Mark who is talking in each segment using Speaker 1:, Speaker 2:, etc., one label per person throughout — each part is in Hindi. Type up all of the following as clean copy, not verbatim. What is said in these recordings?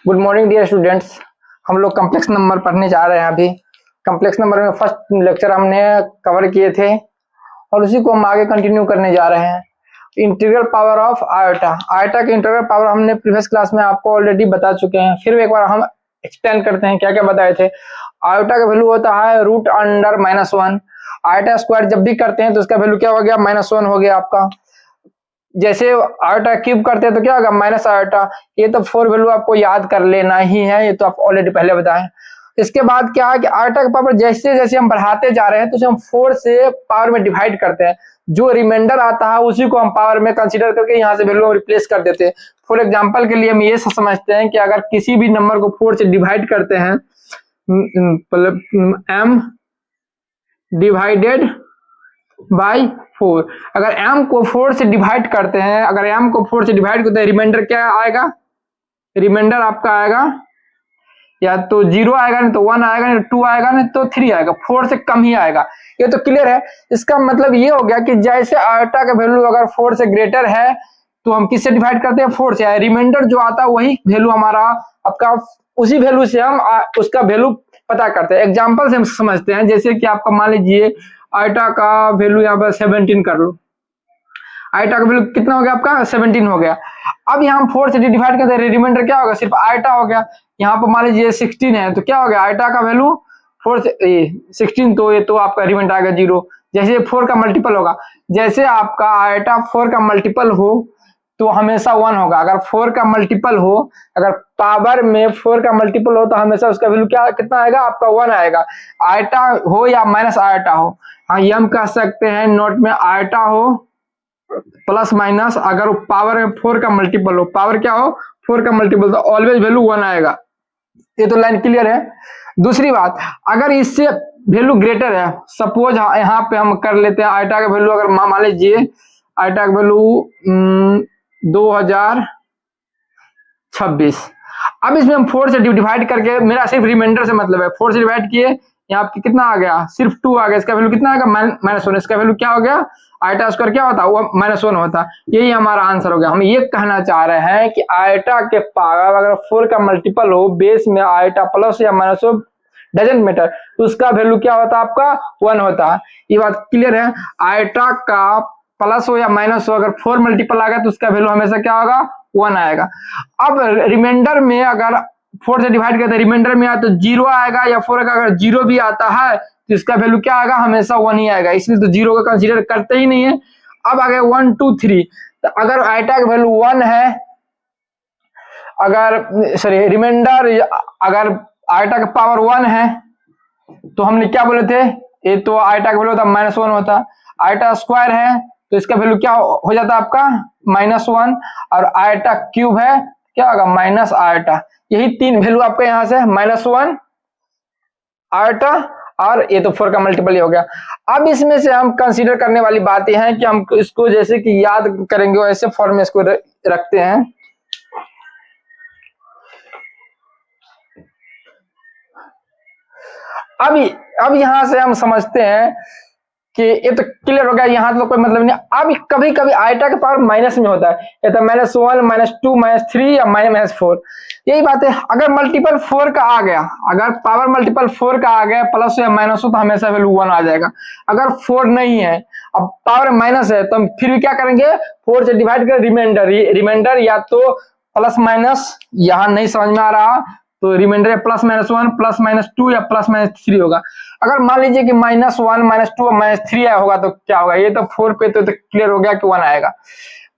Speaker 1: Good morning dear students. हम लोग कॉम्प्लेक्स नंबर पढ़ने जा रहे हैं। अभी कॉम्प्लेक्स नंबर में फर्स्ट लेक्चर हमने कवर किए थे और उसी को हम आगे कंटिन्यू करने जा रहे हैं। Integral power of iota, iota के इंटीग्रल पावर हमने प्रीवियस क्लास में आपको ऑलरेडी बता चुके हैं। फिर एक बार हम एक्सप्लेन करते हैं क्या क्या बताए थे। आयोटा का वैल्यू होता है रूट अंडर -1। आयोटा स्क्वायर जब भी करते हैं तो उसका वैल्यू क्या हो गया, -1 हो गया आपका। जैसे आयोटा क्यूब करते हैं तो क्या होगा, माइनस आयोटा। ये तो 4 वैल्यू आपको याद कर लेना ही है, ये तो आप ऑलरेडी पहले बताएं। इसके बाद क्या है कि आयोटा का पावर जैसे जैसे हम बढ़ाते जा रहे हैं तो उसे हम 4 से पावर में डिवाइड करते हैं। जो रिमाइंडर आता है उसी को हम पावर में कंसीडर करके यहाँ से वैल्यू रिप्लेस कर देते हैं। फॉर एग्जांपल के लिए हम ये समझते हैं कि अगर किसी भी नंबर को 4 से डिवाइड करते हैं, m डिवाइडेड बाई 4, अगर m को 4 से डिवाइड करते हैं, अगर m को 4 से डिवाइड करते हैं, रिमाइंडर क्या आएगा, रिमाइंडर आपका आएगा या तो 0 आएगा, नहीं तो 1 आएगा, नहीं तो 2 आएगा, नहीं तो 3 आएगा। 4 से कम ही आएगा। ये तो क्लियर है। इसका मतलब ये हो गया कि जैसे आयोटा का वैल्यू अगर 4 से ग्रेटर है तो हम किससे डिवाइड करते हैं, 4 से। रिमाइंडर जो आता है वही वैल्यू हमारा आपका, उसी वैल्यू से हम उसका वैल्यू पता करते हैं। एग्जाम्पल से हम समझते हैं, जैसे कि आपका मान लीजिए आयोटा का वैल्यू यहाँ पर 17 कर लो। आयोटा का वैल्यू कितना हो गया आपका, 17 हो गया। अब यहाँ हम 4 से डिवाइड करते हैं, रिमाइंडर क्या होगा, सिर्फ आयोटा हो गया। यहाँ पर मान लीजिए 16 है तो क्या हो गया, आयोटा का वैल्यू 4 से 16, तो ये तो आपका रिमाइंडर आएगा 0। जैसे 4 का मल्टीपल होगा, जैसे आपका आयोटा 4 का मल्टीपल हो तो हमेशा 1 होगा। अगर 4 का मल्टीपल हो, अगर पावर में 4 का मल्टीपल हो तो हमेशा उसका वैल्यू क्या कितना आएगा आपका, 1 आएगा। आयोटा हो या माइनस आयोटा हो, हाँ ये हम कह सकते हैं नोट में आयोटा हो प्लस माइनस, अगर पावर में 4 का मल्टीपल हो, पावर क्या हो 4 का मल्टीपल, तो ऑलवेज वैल्यू 1 आएगा। ये तो लाइन क्लियर है। दूसरी बात, अगर इससे वैल्यू ग्रेटर है, सपोज यहाँ पे हम कर लेते हैं आयोटा का वैल्यू, अगर मान लीजिए आयोटा का वैल्यू 2026। अब इसमें हम 4 से डिवाइड करके, मेरा सिर्फ रिमाइंडर से मतलब है, 4 से डिवाइड किए, यहाँ पे कितना आ गया, सिर्फ 2 आ गया। इसका वैल्यू कितना आएगा, -1। इसका वैल्यू क्या हो गया, आयोटा स्क्वायर क्या होता है वो -1 होता। यही हमारा आंसर हो गया। हम ये कहना चाह रहे हैं कि आयोटा के पावर अगर 4 का मल्टीपल हो, बेस में आयोटा प्लस या माइनस हो, डजंट मैटर, तो उसका वैल्यू क्या होता है आपका, 1 होता है। ये बात क्लियर है। आयोटा का प्लस हो या माइनस हो, अगर 4 मल्टीपल आ गया तो उसका वैल्यू हमेशा क्या होगा, 1 आएगा। अब रिमाइंडर में अगर 4 से डिवाइड करते हैं, रिमाइंडर में या तो 0 आएगा, या 4 का अगर 0 भी आता है तो इसका वैल्यू क्या आएगा, हमेशा 1 ही आएगा। इसलिए तो 0 का कंसीडर करते ही नहीं है। अब आ गए 1 2 3, तो अगर आयोटा का वैल्यू 1 है, अगर सॉरी रिमाइंडर, अगर आयोटा का पावर 1 है तो हमने क्या बोले थे, ये तो आयोटा का वैल्यू होता -1 होता। आयोटा स्क्वायर है तो इसका वैल्यू क्या हो जाता है आपका, -1, और आयोटा क्यूब है क्या होगा, माइनस आयोटा। यही 3 वैल्यू आपका यहाँ से, -1 आयोटा, और ये तो 4 का मल्टीपल ही हो गया। अब इसमें से हम कंसीडर करने वाली बात यह है कि हम इसको जैसे कि याद करेंगे वैसे फॉर्म में इसको रखते हैं। अब यहां से हम समझते हैं कि ये तो क्लियर हो गया, यहाँ तो कोई मतलब नहीं। अब कभी कभी आयोटा का पावर माइनस में होता है, या तो -1 -2 -3 या -4। यही बात है। अगर मल्टीपल 4 का आ गया, अगर पावर मल्टीपल 4 का आ गया प्लस या माइनस हो, तो हमेशा वैल्यू 1 आ जाएगा। अगर 4 नहीं है, अब पावर माइनस है, तो हम फिर भी क्या करेंगे, 4 से डिवाइड कर रिमाइंडर या तो प्लस माइनस, यहाँ नहीं समझ में आ रहा तो रिमाइंडर या +-1 +-2 या +-3 होगा। अगर मान लीजिए कि -1 -2 -3 होगा तो क्या होगा, ये तो 4 पे तो क्लियर हो गया कि 1 आएगा।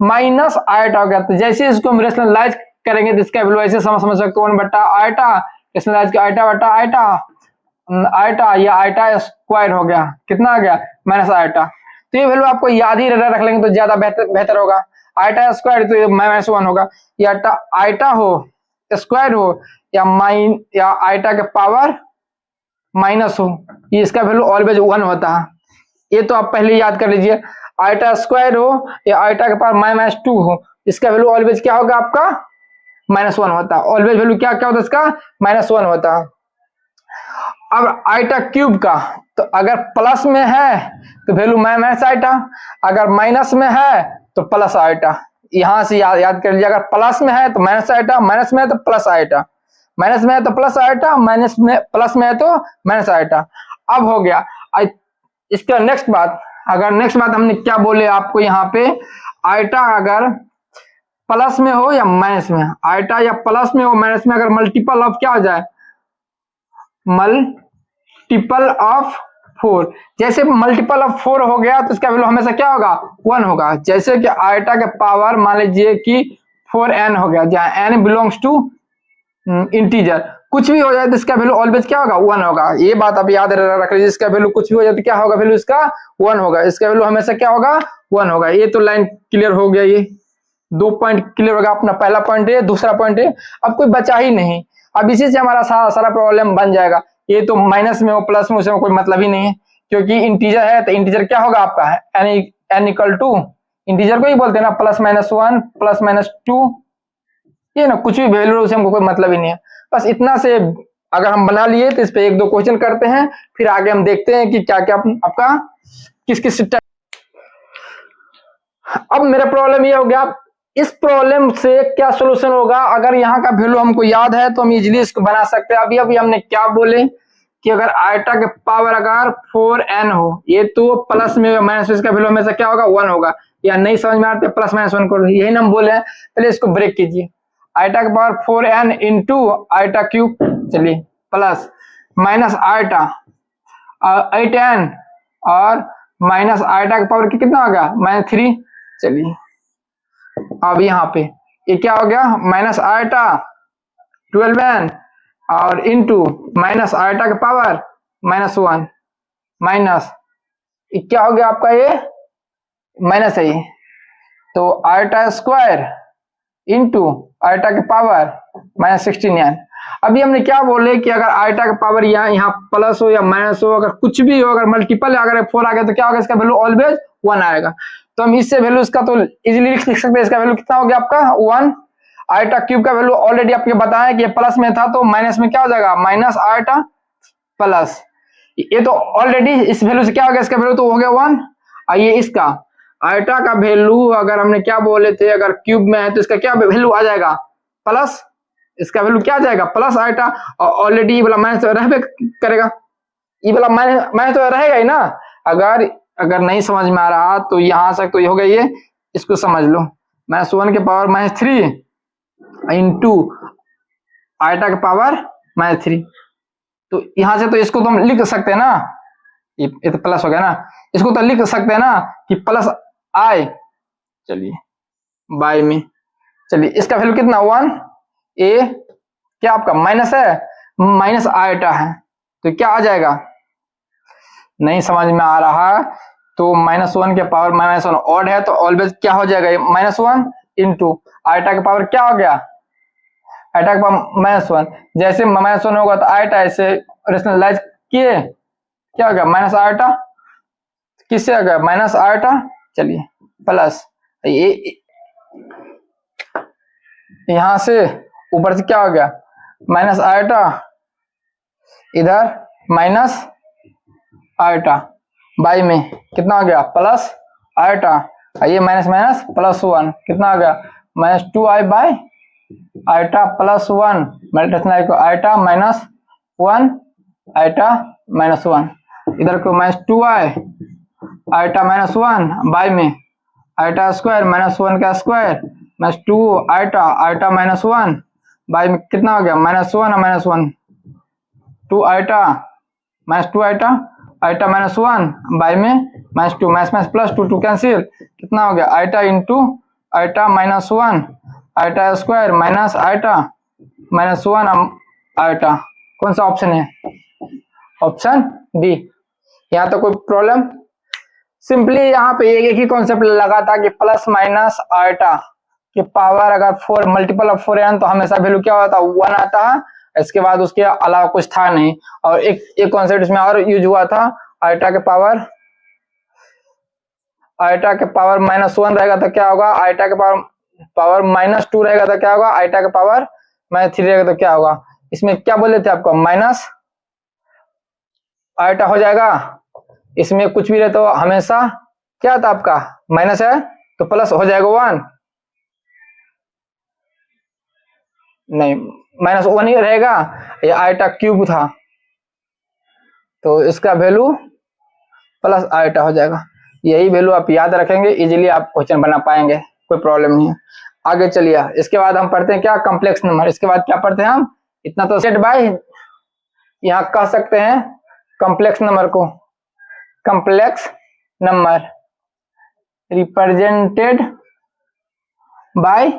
Speaker 1: माइनस आयोटा हो गया, तो जैसे इसको हम रेशनलाइज करेंगे तो इसका वैल्यू ऐसे समझ सकते हो, 1 बटा आयोटा, रेशनलाइज किया आयोटा बटा आयोटा, आयोटा या आयोटा स्क्वायर हो गया, कितना आ गया, माइनस आयोटा। तो ये वैल्यू आपको याद ही रख लेंगे तो ज्यादा बेहतर होगा। आयोटा स्क्वायर तो -1 होगा, या आयोटा हो स्क्वायर हो या आयोटा के पावर माइनस हो, ये इसका वैल्यू ऑलवेज 1 होता है। ये तो आप पहले याद कर लीजिए। आयोटा स्क्वायर हो या आयोटा के पावर -2 हो, इसका वैल्यू ऑलवेज क्या होगा आपका, -1 होता है। ऑलवेज वैल्यू क्या होता है इसका, -1 होता है। अब आयोटा क्यूब का, तो अगर प्लस में है तो वैल्यू माइनस आयोटा, अगर माइनस में है तो प्लस आयोटा। यहां से याद कर लीजिए, अगर प्लस में है तो माइनस आयोटा, माइनस में है तो प्लस आयोटा। माइनस में है तो प्लस आइटा, माइनस में प्लस में है तो माइनस आइटा। अब हो गया। इसका नेक्स्ट बात, अगर नेक्स्ट बात हमने क्या बोले आपको यहाँ पे, आइटा अगर प्लस में हो या माइनस में, आइटा या प्लस में हो माइनस में, अगर मल्टीपल ऑफ क्या हो जाए, मल्टीपल ऑफ 4, जैसे मल्टीपल ऑफ 4 हो गया तो इसका वैल्यू हमेशा क्या होगा, 1 होगा। जैसे कि आइटा के पावर मान लीजिए कि 4n हो गया, जहां n बिलोंग्स टू इंटीजर, कुछ भी हो जाए तो इसका वैल्यू ऑलवेज क्या होगा, 1 होगा। ये बात आप याद रख लीजिए, इसका वैल्यू कुछ भी हो जाए तो क्या होगा, वैल्यू इसका 1 होगा, इसका वैल्यू हमेशा क्या होगा, 1 होगा। ये तो लाइन क्लियर हो गया, ये 2 पॉइंट क्लियर होगा। अपना पहला पॉइंट है, दूसरा पॉइंट है, अब कोई बचा ही नहीं। अब इसी से हमारा सारा प्रॉब्लम बन जाएगा। ये तो माइनस में हो प्लस में, उसमें कोई मतलब ही नहीं है, क्योंकि इंटीजर है तो इंटीजर क्या होगा आपका, n इक्वल टू, इंटीजर को ही बोलते हैं ना, प्लस माइनस 1 प्लस माइनस 2, ये ना कुछ भी वैल्यू उसे हमको कोई मतलब ही नहीं है। बस इतना से अगर हम बना लिए तो इस पे 1-2 क्वेश्चन करते हैं, फिर आगे हम देखते हैं कि क्या क्या आपका किस किस। अब मेरा प्रॉब्लम ये हो गया, इस प्रॉब्लम से क्या सोल्यूशन होगा। अगर यहाँ का वैल्यू हमको याद है तो हम इजीली इसको बना सकते हैं। अभी हमने क्या बोले कि अगर आइटा के पावर अगर 4n हो, ये तो प्लस में माइनस, इसका वैल्यू हमेशा क्या होगा, 1 होगा। या नहीं समझ में आते प्लस माइनस 1 को, यही हम बोले हैं। पहले इसको ब्रेक कीजिए, आइटा के power 4n into eta cube, चलिए प्लस माइनस आइटा 8n और माइनस आइटा के पावर कितना हो गया, -3। चलिए अब यहाँ पे ये क्या हो गया, माइनस आइटा 12n और इंटू माइनस आइटा के पावर -1 माइनस क्या हो गया आपका, ये माइनस है ये, तो आइटा स्क्वायर इंटू आइटा के पावर -16n। अभी हमने क्या बोले कि अगर आइटा का पावर यहाँ प्लस हो या माइनस हो, अगर कुछ भी हो, अगर मल्टीपल अगर 4 आ गया तो क्या होगा, इसका वैल्यू ऑलवेज 1 आएगा। तो हम इससे वैल्यू इसका तो इजीली लिख सकते हैं। इसका वैल्यू कितना हो गया आपका 1। आइटा क्यूब का वैल्यू ऑलरेडी आपको बताया कि प्लस में था तो माइनस में क्या हो जाएगा, माइनस आइटा प्लस, ये तो ऑलरेडी इस वैल्यू से क्या हो गया, इसका वैल्यू तो हो गया 1। ये इसका आइटा का वैल्यू अगर हमने क्या बोले थे, अगर क्यूब में है तो इसका क्या वैल्यू आ जाएगा, प्लस, इसका वैल्यू क्या आ जाएगा, प्लस आइटा। ऑलरेडी ये वाला माइनस रहबे करेगा, ये वाला माइनस तो रहेगा ही ना। अगर नहीं समझ में आ रहा तो यहाँ से तो ये हो गया, ये इसको समझ लो, -1 के पावर -3 इंटू आइटा के पावर -3। तो यहाँ से तो इसको तो हम लिख सकते हैं ना, ये तो प्लस हो गया ना, इसको तो लिख सकते हैं ना कि प्लस आई, चलिए बाय में, चलिए इसका वैल्यू कितना 1। ए क्या आपका माइनस है, माइनस आइटा है, तो क्या आ जाएगा, नहीं समझ में आ रहा तो -1 के पावर -1 ऑड है तो ऑलवेज क्या हो जाएगा, -1 इंटू आइटा के पावर क्या हो गया, आइटा के पावर -1। जैसे -1 होगा तो आइटा ऐसे रेशनलाइज किए, क्या हो गया माइनस आइटा, किससे आ गया माइनस आइटा, चलिए प्लस, ये यहां से ऊपर से क्या हो गया माइनस आइटा, इधर माइनस आइटा, बाई में कितना हो गया प्लस आइटा, ये माइनस माइनस +1 कितना आ गया -2i बाई आइटा +1 मल्टीप्लाई को आइटा -1 आइटा -1, इधर को -2i आइटा -1 बाई में आइटा स्क्वायर -1 का स्क्वायर -2 आइटा आइटा -1 बाई में कितना हो गया -1 और -1 2 आइटा -2 आइटा आइटा -1 बाई में -2 ++2 2 कैंसिल, कितना हो गया iota into iota -1 iota square minus iota -1 iota. कौन सा ऑप्शन है, ऑप्शन डी। यहाँ तो कोई प्रॉब्लम, सिंपली यहाँ पे एक ही कॉन्सेप्ट लगा था कि प्लस माइनस आइटा के पावर अगर 4 मल्टीपल ऑफ 4n तो हमेशा वैल्यू क्या होता है 1 आता है, इसके बाद उसके अलावा कुछ था नहीं। और एक कॉन्सेप्ट इसमें और यूज हुआ था, आइटा के पावर -1 रहेगा तो क्या होगा, आइटा के पावर -2 रहेगा तो क्या होगा, आइटा के पावर -3 रहेगा तो क्या होगा। इसमें क्या बोले थे आपको, माइनस आइटा हो जाएगा, इसमें कुछ भी रहे तो हमेशा क्या था आपका माइनस है तो प्लस हो जाएगा 1। नहीं, -1 ही रहेगा, ये आयटा क्यूब था तो इसका वैल्यू प्लस आयटा हो जाएगा। यही वैल्यू आप याद रखेंगे, इजीली आप क्वेश्चन बना पाएंगे, कोई प्रॉब्लम नहीं है। आगे चलिए, इसके बाद हम पढ़ते हैं क्या, कॉम्प्लेक्स नंबर। इसके बाद क्या पढ़ते हैं हम, इतना तो सेट बाय, यहाँ कह सकते हैं कॉम्प्लेक्स नंबर को, कॉम्प्लेक्स नंबर रिप्रेजेंटेड बाय,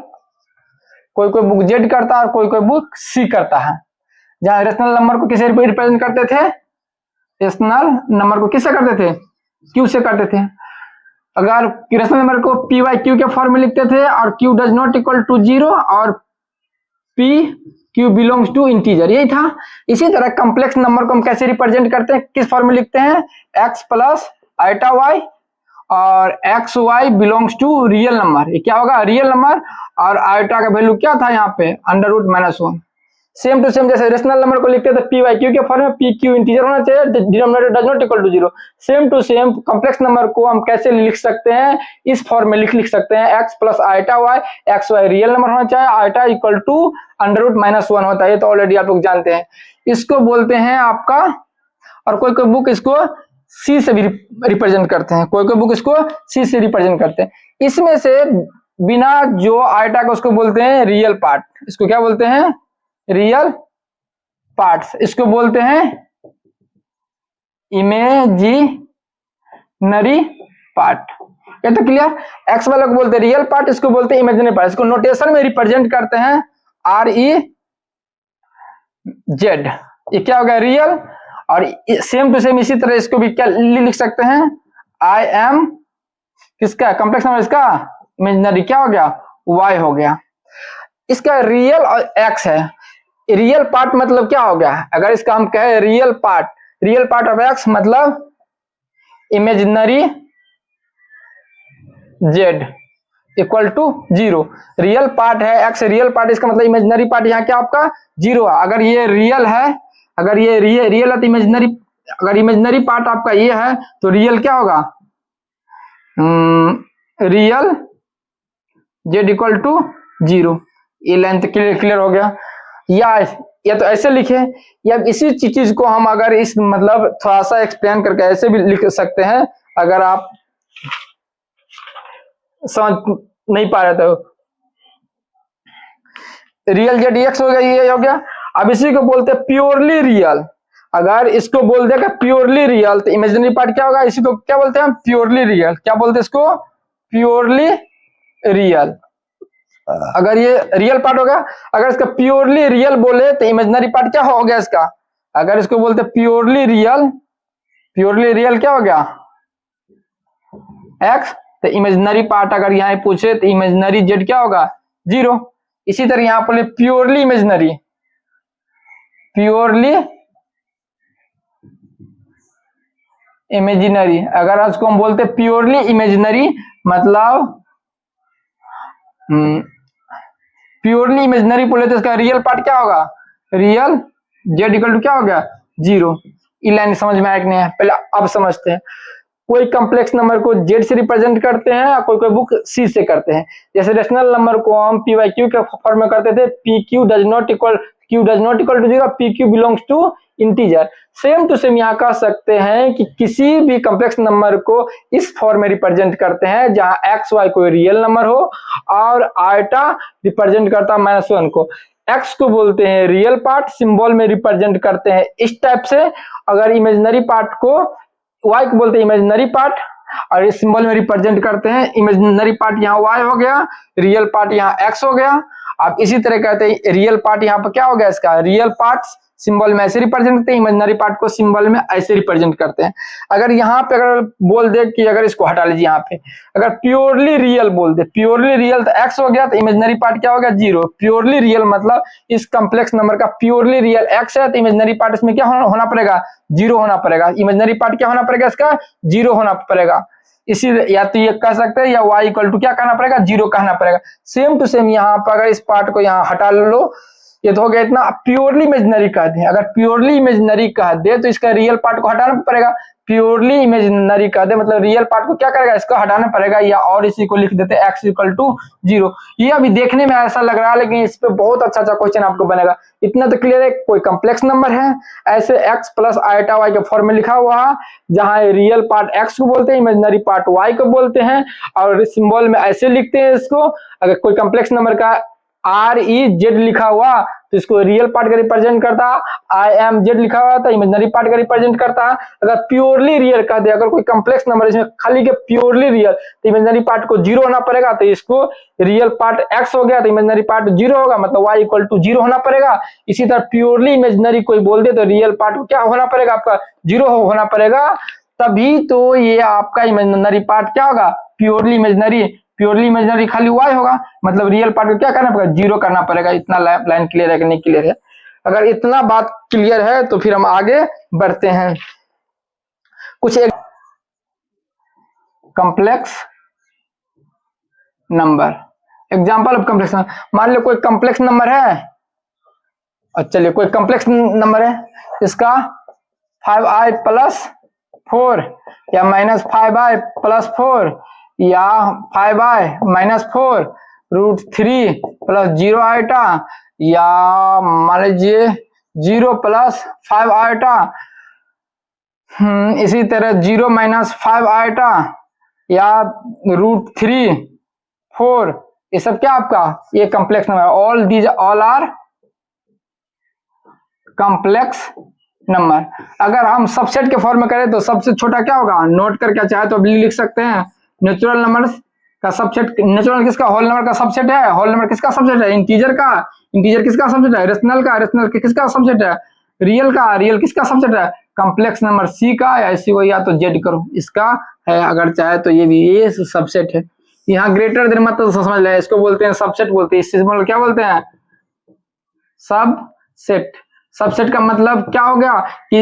Speaker 1: कोई कोई बुक जेड करता है और कोई कोई बुक सी करता है। जहां रेशनल नंबर को किसे रिप्रेजेंट करते थे, रेशनल नंबर को किससे करते थे, क्यू से करते थे। अगर रेशनल नंबर को पी बाई क्यू के फॉर्म में लिखते थे और q does not equal to 0 और p q belongs to integer, यही था। इसी तरह कॉम्प्लेक्स नंबर को हम कैसे रिप्रेजेंट करते हैं, किस फॉर्म में लिखते हैं, एक्स प्लस आइटा वाई और x y belongs to real number, ये क्या होगा, रियल नंबर, और आइटा का वैल्यू क्या था यहाँ पे, √-1। सेम टू सेम जैसे रेशनल नंबर को लिखते थे पी वाई क्यू के फॉर्म में, पी क्यू इंटीजर होना चाहिए, denominator does not equal to 0। Same to same complex number को हम कैसे लिख सकते हैं, इस फॉर्म में लिख सकते हैं, x plus iota y, x y real number होना चाहिए, आइटा इक्वल टू √-1 होता है, ये तो ऑलरेडी आप लोग जानते हैं। इसको बोलते हैं आपका, और कोई कोई बुक इसको सी से भी रिप्रेजेंट करते हैं, कोई कोई बुक इसको सी से रिप्रेजेंट करते हैं। इसमें से बिना जो आइटा का उसको बोलते हैं रियल पार्ट, इसको क्या बोलते हैं, रियल पार्ट्स, इसको बोलते हैं इमेजिनरी पार्ट। ये तो क्लियर, एक्स वाले को बोलते हैं रियल पार्ट, इसको बोलते हैं इमेजिनरी पार्ट। इसको नोटेशन में रिप्रेजेंट करते हैं REZ, ये क्या हो गया, रियल। और सेम टू सेम इसी तरह इसको भी क्या लिख सकते हैं, आई एम किसका, कॉम्प्लेक्स नंबर इसका इमेजिनरी, क्या हो गया, Y हो गया। इसका रियल और एक्स है, रियल पार्ट मतलब क्या हो गया, अगर इसका हम कहें रियल पार्ट ऑफ एक्स मतलब imaginary Z equal to 0। Real part है एक्स, रियल पार्ट, इसका मतलब इमेजिनरी पार्ट यहाँ क्या आपका 0 है। अगर ये रियल है, अगर ये रियल है तो इमेजिनरी, अगर इमेजिनरी पार्ट आपका ये है तो रियल क्या होगा, रियल Z इक्वल टू 0। ये लेंथ क्लियर हो गया। या तो ऐसे लिखे, या इसी चीज को हम अगर इस मतलब थोड़ा सा एक्सप्लेन करके ऐसे भी लिख सकते हैं, अगर आप समझ नहीं पा रहे तो। रियल ZX हो गया, ये हो गया। अब इसी को बोलते हैं प्योरली रियल। अगर इसको बोल देगा प्योरली रियल तो इमेजिनरी पार्ट क्या होगा, इसी को क्या बोलते हैं, प्योरली रियल। क्या बोलते हैं इसको, प्योरली रियल। अगर ये रियल पार्ट होगा, अगर इसका प्योरली रियल बोले तो इमेजिनरी पार्ट क्या हो गया इसका, अगर इसको बोलते प्योरली रियल क्या हो गया, एक्स, तो इमेजिनरी पार्ट अगर यहाँ पूछे तो इमेजिनरी Z क्या होगा, 0। इसी तरह यहाँ पर प्योरली इमेजिनरी, अगर उसको हम बोलते प्योरली इमेजिनरी मतलब प्योरली इमेजिनरी बोले तो इसका रियल पार्ट क्या होगा, रियल Z इक्वल टू क्या हो गया, 0। ये लाइन समझ में आया कि नहीं है, पहले अब समझते हैं। कोई कॉम्प्लेक्स नंबर को Z से रिप्रेजेंट करते हैं और कोई बुक C से करते हैं। जैसे रेशनल नंबर को हम P बाई Q के फॉर्म में करते थे, PQ does not equal to 0, PQ belongs to integer. Same to same यहाँ कह सकते हैं कि किसी भी कॉम्प्लेक्स नंबर को इस फॉर्म में रिप्रेजेंट करते हैं जहां XY कोई रियल नंबर हो और आइटा रिप्रेजेंट करता है -1 को। एक्स को बोलते हैं रियल पार्ट, सिंबल में रिप्रेजेंट करते हैं इस टाइप से। अगर इमेजिनरी पार्ट को वाई को बोलते हैं इमेजिनरी पार्ट और इस सिंबल में रिप्रेजेंट करते हैं। इमेजिनरी पार्ट यहाँ वाई हो गया, रियल पार्ट यहाँ एक्स हो गया। आप इसी तरह कहते हैं रियल पार्ट यहाँ पर क्या हो गया, इसका रियल पार्ट सिंबल में ऐसे रिप्रेजेंट करते हैं, इमेजिनरी पार्ट को सिंबल में ऐसे रिप्रेजेंट करते हैं। अगर यहाँ पे अगर बोल दे कि अगर इसको हटा लीजिए, यहाँ पे अगर प्योरली रियल बोल दे, प्योरली रियल तो एक्स हो गया, तो इमेजिनरी पार्ट क्या हो गया, 0। प्योरली रियल मतलब इस कॉम्प्लेक्स नंबर का प्योरली रियल एक्स है तो इमेजिनरी पार्ट इसमें क्या होना पड़ेगा, 0 होना पड़ेगा। इमेजिनरी पार्ट क्या होना पड़ेगा, इसका 0 होना पड़ेगा। इसी या तो ये कह सकते हैं या y इक्वल टू क्या कहना पड़ेगा, 0 कहना पड़ेगा। सेम टू सेम यहाँ पर अगर इस पार्ट को यहाँ हटा लो, ये तो हो गया इतना। प्योरली इमेजिनरी कह दे, अगर प्योरली इमेजिनरी कह दे तो इसका रियल पार्ट को हटाना पड़ेगा। प्योरली इमेजिनरी कह दे मतलब रियल पार्ट को क्या करेगा, इसको हटाना पड़ेगा, या और इसी को लिख देते x इक्वल टू 0। ये अभी देखने में ऐसा लग रहा है लेकिन इस पे बहुत अच्छा क्वेश्चन आपको बनेगा। इतना तो क्लियर है, कोई कम्प्लेक्स नंबर है, ऐसे x प्लस आइटा वाई के फॉर्म में लिखा हुआ है, जहां रियल पार्ट x को बोलते हैं, इमेजिनरी पार्ट y को बोलते हैं, और सिंबल में ऐसे लिखते हैं इसको। अगर कोई कम्प्लेक्स नंबर का REZ लिखा हुआ तो इसको रियल पार्ट का रिप्रेजेंट करता, IMZ लिखा हुआ तो इमेजिनरी पार्ट का रिप्रेजेंट करता। अगर प्योरली रियल कह दे, अगर कोई कम्प्लेक्स नंबर इसमें खाली के प्योरली रियल तो इमेजिनरी पार्ट को 0 होना पड़ेगा, तो इसको रियल पार्ट x हो गया तो इमेजिनरी पार्ट 0 होगा, मतलब y इक्वल टू 0 होना पड़ेगा। इसी तरह प्योरली इमेजिनरी कोई बोल दे तो रियल पार्ट को क्या होना पड़ेगा, आपका 0 होना पड़ेगा, तभी तो ये आपका इमेजिनरी पार्ट क्या होगा, प्योरली इमेजिनरी। प्योरली इमेजिनरी खाली y होगा, मतलब रियल पार्ट को क्या करना पड़ेगा, 0 करना पड़ेगा। इतना लाइन क्लियर है कि नहीं क्लियर है? अगर इतना बात क्लियर है तो फिर हम आगे बढ़ते हैं। कुछ एक complex number, example of complex number. मान लो कोई कॉम्प्लेक्स नंबर है, और चलिए कोई कॉम्प्लेक्स नंबर है, इसका 5i प्लस 4 या माइनस 5i प्लस 4 या 5i minus 4 root 3 plus 0 iota, या मान लीजिए 0 प्लस 5 आइटा, इसी तरह 0 माइनस 5 आइटा, या रूट 3 4, ये सब क्या आपका ये complex number. All these all are complex number. अगर हम सबसेट के फॉर्म में करें तो सबसे छोटा क्या होगा, नोट करके चाहे तो लिख सकते हैं, नेचुरल नंबर का सबसेट। नेचुरल किसका, होल नंबर का सबसेट है। होल नंबर किसका सबसेट है, इंटीजर का। इंटीजर किसका सबसेट है, रेशनल का। रेशनल किसका सबसेट है, रियल का। रियल किसका सबसेट है, कॉम्प्लेक्स नंबर सी का, या इसी को या तो जेड करो, इसका है। अगर चाहे तो ये भी ये सबसेट है। यहाँ ग्रेटर देन मत तो समझ ले, इसको बोलते हैं सबसेट बोलते हैं। इससे मतलब क्या बोलते हैं, सबसेट। सबसेट का मतलब क्या हो गया कि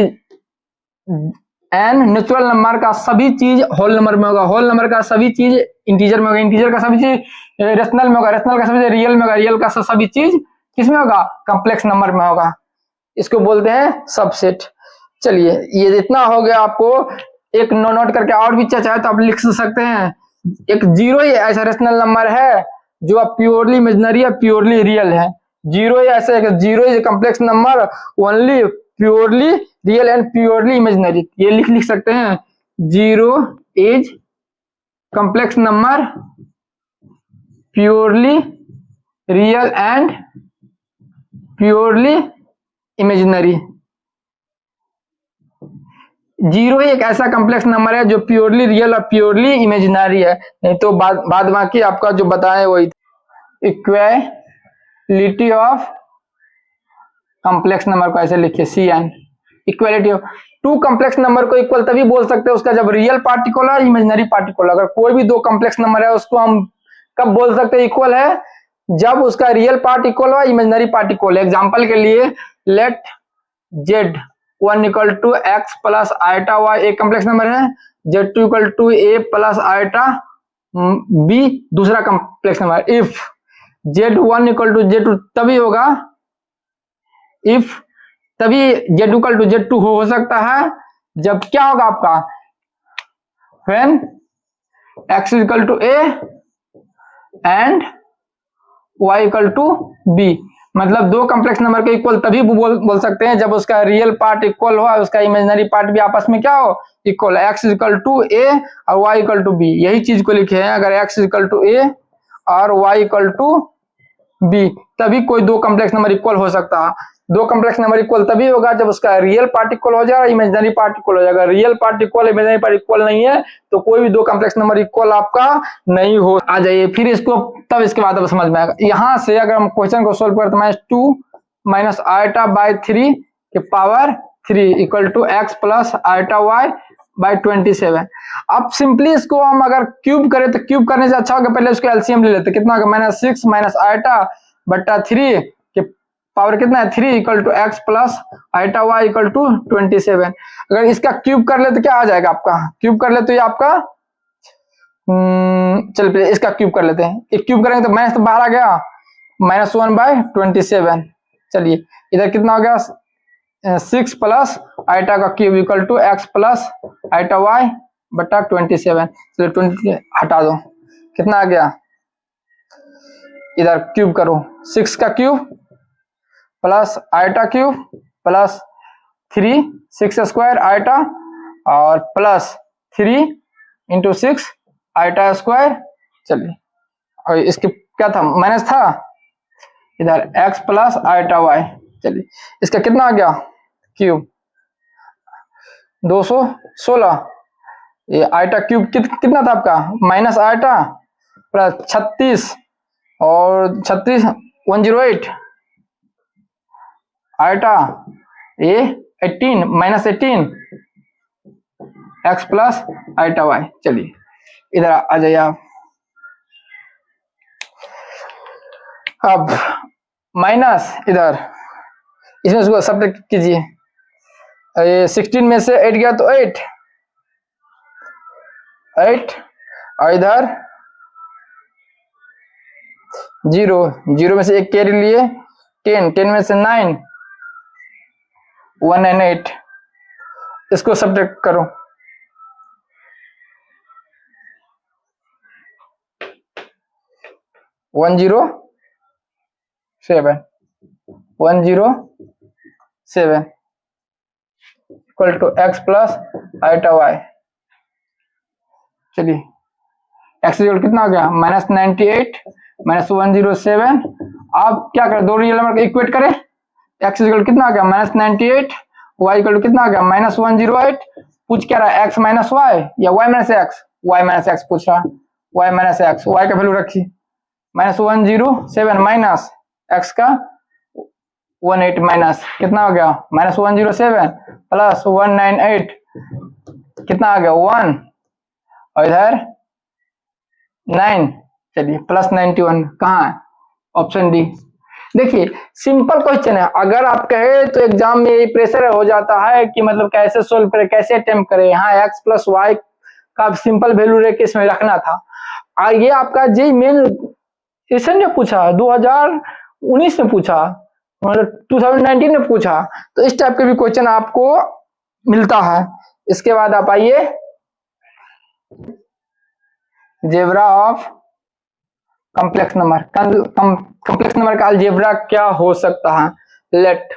Speaker 1: एन नेचुरल नंबर का सभी चीज होल नंबर में होगा, होल नंबर का सभी चीज इंटीजर में होगा, इंटीजर का सभी चीज रेशनल में होगा, रेशनल का सभी चीज रियल में होगा, रियल का सभी चीज किसमें होगा, कॉम्प्लेक्स नंबर में होगा। इसको बोलते हैं सबसेट। चलिए ये इतना हो गया आपको। एक नोट करके और भी चाहे तो आप लिख सकते हैं। एक 0 ही ऐसा रेशनल नंबर है जो आप प्योरली इमेजिनरी है, प्योरली रियल है। 0 ही ऐसा है, 0 is complex number only purely real and purely imaginary. ये लिख सकते हैं, 0 is complex number purely real and purely imaginary. 0 ही एक ऐसा कॉम्प्लेक्स नंबर है जो प्योरली रियल और प्योरली इमेजिनरी है। नहीं तो बाद बाकी आपका जो बताए वही। इक्वालिटी ऑफ कॉम्प्लेक्स नंबर को ऐसे लिखिए, CN। Equality of two complex number को इक्वल तभी बोल सकते हैं उसका जब रियल पार्टिकल और इमेजिनरी पार्टिकल। अगर कोई भी दो कॉम्प्लेक्स नंबर है उसको हम कब बोल सकते हैं इक्वल है, जब उसका रियल पार्ट इक्वल हो, इमेजिनरी पार्ट इक्वल है। एग्जांपल के लिए let Z1 equal to x plus iota y एक कॉम्प्लेक्स नंबर है, Z2 equal to a plus iota b दूसरा complex number. If Z1 equal to Z2 तभी होगा, इफ तभी Z2 इक्वल टू Z2 हो सकता है जब क्या होगा आपका, when x equal to a and y equal to b। मतलब दो कॉम्प्लेक्स नंबर के इक्वल तभी बोल सकते हैं जब उसका रियल पार्ट इक्वल हो, उसका इमेजिनरी पार्ट भी आपस में क्या हो, equal. x equal to a और y इक्वल टू b, यही चीज को लिखे हैं। अगर x इक्वल टू a और y इक्वल टू b तभी कोई दो कॉम्प्लेक्स नंबर इक्वल हो सकता है। दो कॉम्प्लेक्स नंबर इक्वल तभी होगा जब उसका रियल पार्ट इक्वल हो जाएगा, इमेजिनरी पार्ट इक्वल हो जाएगा। Real part equal, imaginary part equal नहीं है तो कोई भी दो कॉम्प्लेक्स नंबर इक्वल आपका नहीं हो। आ जाइए फिर इसको, तब इसके बाद अब समझ में आएगा। यहां से अगर हम क्वेश्चन को सोल्व करते हैं, 2 माइनस आइटा बाई 3 के power 3 equal to x plus iota y by 27। अब सिंपली इसको हम अगर क्यूब करें तो क्यूब करने से अच्छा होगा, पहले उसको एलसीएम ले लेते। कितना होगा, माइनस 6 माइनस आइटा बट्टा 3 के पावर कितना है 3 equal to x plus iota y equal to 27। अगर इसका क्यूब कर ले तो क्या आ जाएगा आपका, क्यूब कर ले तो ये आपका चल इसका क्यूब कर लेते हैं। एक क्यूब करेंगे तो माइनस तो बाहर आ गया, -1 बाई 27 चलिए इधर कितना हो गया 6 प्लस आइटा का cube equal to x plus iota y बटा 27। चलिए 20 हटा दो, कितना आ गया, इधर क्यूब करो 6 का cube plus iota cube plus 3 6 square iota और प्लस 3 इंटू 6 आइटा स्क्वायर। चलिए और इसके क्या था, माइनस था, इधर x प्लस आइटा वाई। चलिए इसका कितना आ गया क्यूब 216। ये आइटा क्यूब कितना था आपका, माइनस आइटा प्लस 36 और 36 108 आइटा ये 18 minus 18 x plus iota y. चलिए इधर आ जाइए आप, अब माइनस इधर इसमें इसको सब्ट्रैक्ट कीजिए, ये 16 में से 8 गया तो 8 और इधर 0 में से एक कैरी लिए 10 में से 9 198, इसको सब्ट्रैक्ट करो, 107 equal to x plus iota y. चलिए एक्स इक्वल कितना हो गया माइनस 98 माइनस 107। आप क्या करें, दो रियल नंबर को इक्वेट करें, एक्स इक्वल कितना आ गया माइनस 98, वाई इक्वल कितना आ गया माइनस 108। पूछ क्या रहा है एक्स माइनस वाई या y minus x, y minus x पूछ रहा है, वाई माइनस एक्स, वाई का वैल्यू रखिए माइनस 107 माइनस एक्स का 18 माइनस कितना हो गया माइनस 107 प्लस 198 कितना आ गया 1 और इधर 9। चलिए प्लस 91 कहाँ है, ऑप्शन डी। देखिए सिंपल क्वेश्चन है, अगर आप कहे तो एग्जाम में ये प्रेशर हो जाता है कि मतलब कैसे सोल्व करें, कैसे अटेम्प्ट करें। यहाँ एक्स प्लस वाई का सिंपल वैल्यू लेके इसमें रखना था। और ये आपका जी मेन क्वेश्चन जो पूछा 2019 में पूछा, मतलब 2019 में पूछा, तो इस टाइप के भी क्वेश्चन आपको मिलता है। इसके बाद आप आइए algebra of complex number. Complex number का अलजेब्रा क्या हो सकता है, लेट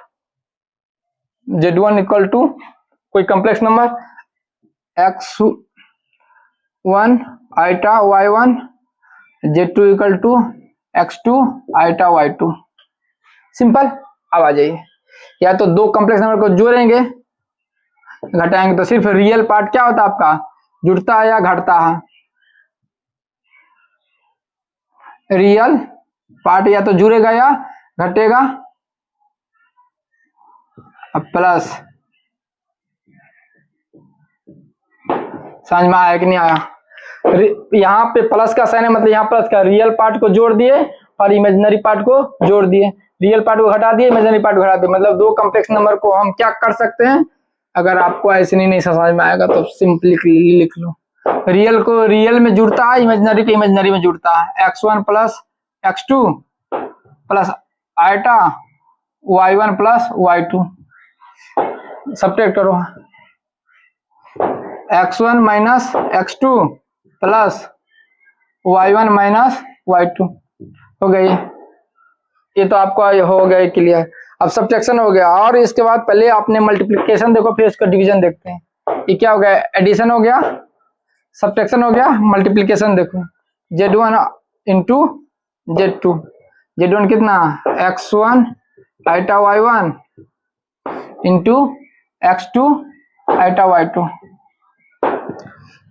Speaker 1: z1 इक्वल टू कोई complex number x1 iota y1 z2 equal to x2 iota y2। Simple. अब आ जाइए, या तो दो कॉम्प्लेक्स नंबर को जोड़ेंगे घटाएंगे, तो सिर्फ रियल पार्ट क्या होता है आपका, जुड़ता है या घटता है, रियल पार्ट या तो जुड़ेगा या घटेगा। अब प्लस समझ में आया कि नहीं आया, यहाँ पे प्लस का साइन है, मतलब यहाँ प्लस का रियल पार्ट को जोड़ दिए और इमेजिनरी पार्ट को जोड़ दिए, रियल पार्ट को घटा दिए, इमेजिनरी पार्ट को घटा दिए, मतलब दो कॉम्प्लेक्स नंबर को हम क्या कर सकते हैं। अगर आपको ऐसे नहीं समझ में आएगा तो सिंपली लिख लो, रियल को रियल में जुड़ता है, इमेजिनरी को इमेजिनरी में जुड़ता है, x1 plus x2 plus iota y1 plus y2। Subtract करो, x1 minus x2 plus y1 minus y2 हो गई। ये तो आपको हो गया क्लियर। अब सब्ट्रैक्शन हो गया, और इसके बाद पहले आपने मल्टीप्लिकेशन देखो, फिर उसका डिवीजन देखते हैं। ये क्या हो गया, एडिशन हो गया, सब्ट्रैक्शन हो गया, मल्टीप्लिकेशन देखो, z1 इंटू z2, z1 कितना x1 iota y1 into x2 iota y2।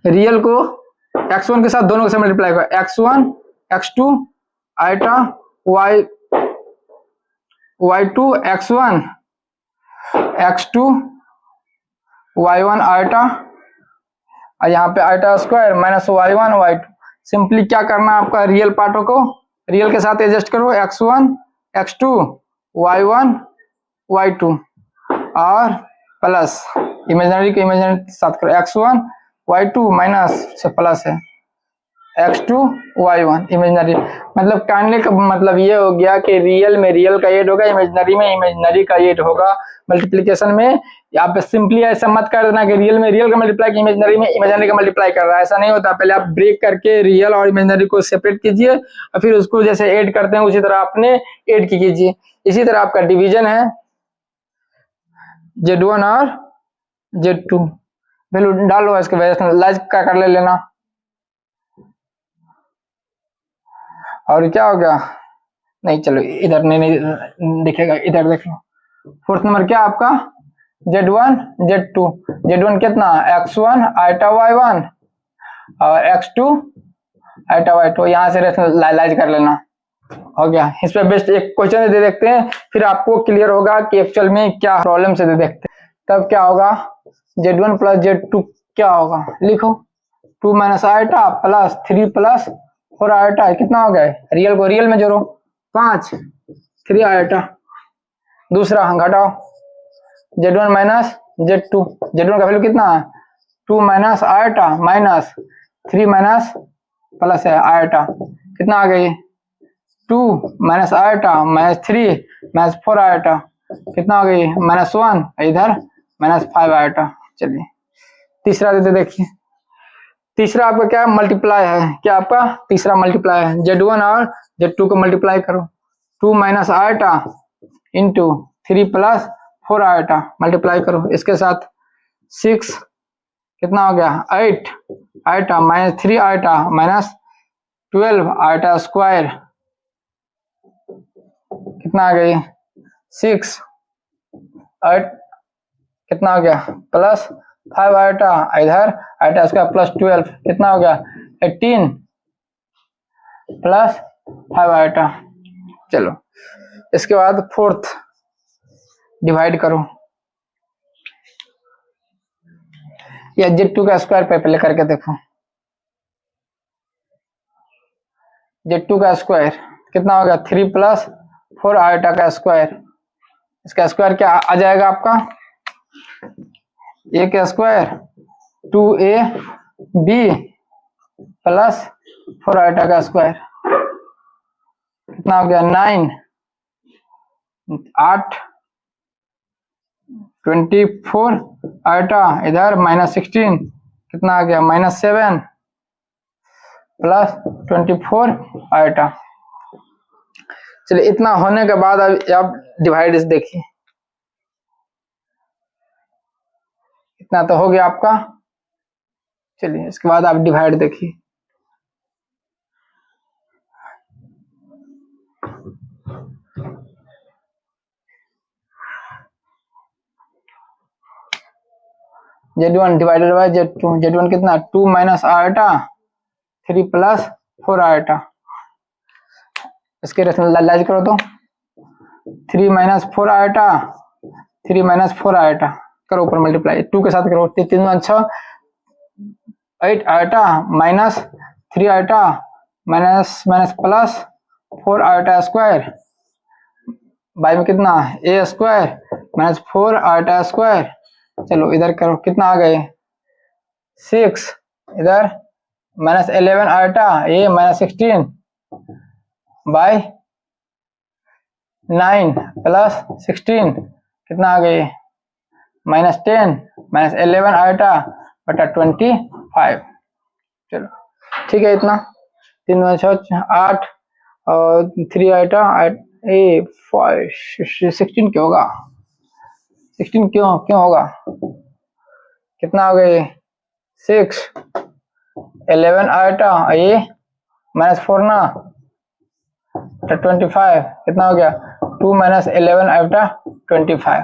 Speaker 1: Real को x1 के साथ दोनों से मल्टीप्लाई करो, x1 x2 iota y2 x1 x2 y1 iota, और यहाँ पे iota square minus y1 y2। Simply क्या करना है आपका, रियल पार्टों को रियल के साथ एडजस्ट करो, x1 x2 y1 y2 और प्लस इमेजिनरी को इमेजिनरी के साथ करो, x1 y2 माइनस से प्लस है x2 y1 इमेजिनरी, मतलब कहने का मतलब ये हो गया कि रियल में रियल का 8 होगा, इमेजिनरी में इमेजिनरी का 8 होगा। मल्टीप्लिकेशन में आप सिंपली ऐसा मत कर देना कि रियल में रियल का मल्टीप्लाई इमेजिनरी में इमेजिनरी का मल्टीप्लाई कर रहा है, ऐसा नहीं होता। पहले आप ब्रेक करके रियल और इमेजिनरी को सेपरेट कीजिए और फिर उसको जैसे ऐड करते हैं उसी तरह आपने ऐड कीजिए। इसी तरह आपका डिवीजन है z1 और z2, वैल्यू डालो, इसके वजह से लाइज का कर ले लेना। और क्या हो गया, नहीं चलो इधर नहीं दिखेगा, इधर देख लो। फोर्थ नंबर क्या आपका z1 z2, z1 कितना x1 आइटा y1 और x2 आइटा y2, यहाँ से रेशनलाइज कर लेना, हो गया। इस पे बेस्ट एक क्वेश्चन दे देखते हैं, फिर आपको क्लियर होगा कि एक्चुअल में क्या प्रॉब्लम से दे देखते हैं। तब क्या होगा z1 प्लस z2 क्या होगा, लिखो 2 minus iota plus 3 plus 4 iota, कितना हो गया, रियल को रियल में जोड़ो 5 3 आइटा। दूसरा घटाओ z1 माइनस z2, z1 का वैल्यू कितना है 2 minus iota minus 3 minus plus है आइटा, कितना आ गई 2 minus iota minus 3 minus 4 iota, कितना हो गई -1, इधर -5 आइटा। चलिए तीसरा देते देखिए, तीसरा आपका क्या मल्टीप्लाई है, क्या आपका तीसरा मल्टीप्लाई है, z1 और z2 को मल्टीप्लाई करो 2 minus iota into 3 plus 4 iota, multiply करो इसके साथ 6, कितना हो गया 8 iota minus 3 iota minus 12 iota square, कितना आ गई 6 8, कितना हो गया प्लस 5 आइटा, इधर आइटा स्क्वायर प्लस 12, कितना हो गया 18 प्लस 5 आइटा। चलो इसके बाद फोर्थ डिवाइड करो, या z2 का स्क्वायर पे पहले करके देखो, z2 का स्क्वायर कितना हो गया 3 प्लस 4 आइटा का स्क्वायर, इसका स्क्वायर क्या आ जाएगा आपका a का स्क्वायर 2ab प्लस 4 आइटा का स्क्वायर, कितना हो गया 9 8 24 आइटा, इधर -16, कितना आ गया -7 प्लस 24 आइटा। चलिए इतना होने के बाद अब आप डिवाइड देखिए, इतना तो हो गया आपका। चलिए इसके बाद आप डिवाइड देखिए, z1 divided by z2, z1 कितना 2 माइनस आइटा 3 प्लस 4 आइटा, इसके रेशनलाइज करो तो 3 माइनस 4 आइटा 3 माइनस 4 आइटा करो, ऊपर मल्टीप्लाई 2 के साथ करो, 3 6 8 iota minus 3 iota minus minus plus 4 iota square, by में कितना a square minus 4 iota square. चलो इधर करो, कितना आ गए 6, इधर -11 आइटा a -16 बाय 9 प्लस 16, कितना आ गए -10 -11 आइटा बटा 25। चलो ठीक है, इतना 3 6 8 और 3 आइटा 16 क्यों होगा, 16 क्यों क्यों होगा, कितना हो गए 6 11 आइटा ये -4 ना 25, कितना हो गया 2 माइनस 11 आइटा 25।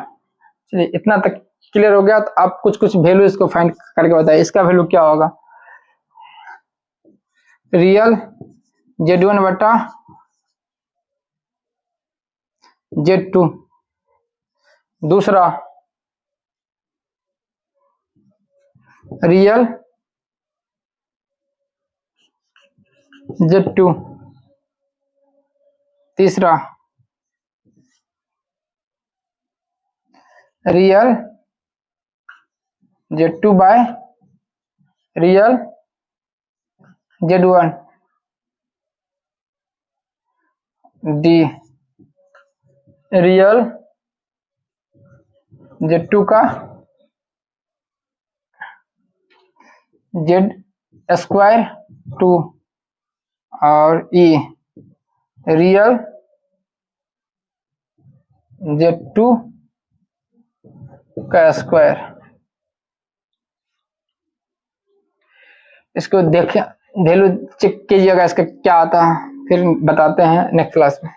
Speaker 1: चलिए इतना तक क्लियर हो गया, तो आप कुछ कुछ वैल्यू इसको फाइंड करके बताइए, इसका वैल्यू क्या होगा, रियल z1 बटा z2, दूसरा रियल z2, तीसरा real z2 by real Z1 D real Z2 का Z² 2 और E रियल Z2 का स्क्वायर। इसको देखें, वैल्यू चेक कीजिएगा इसका क्या आता है, फिर बताते हैं नेक्स्ट क्लास में।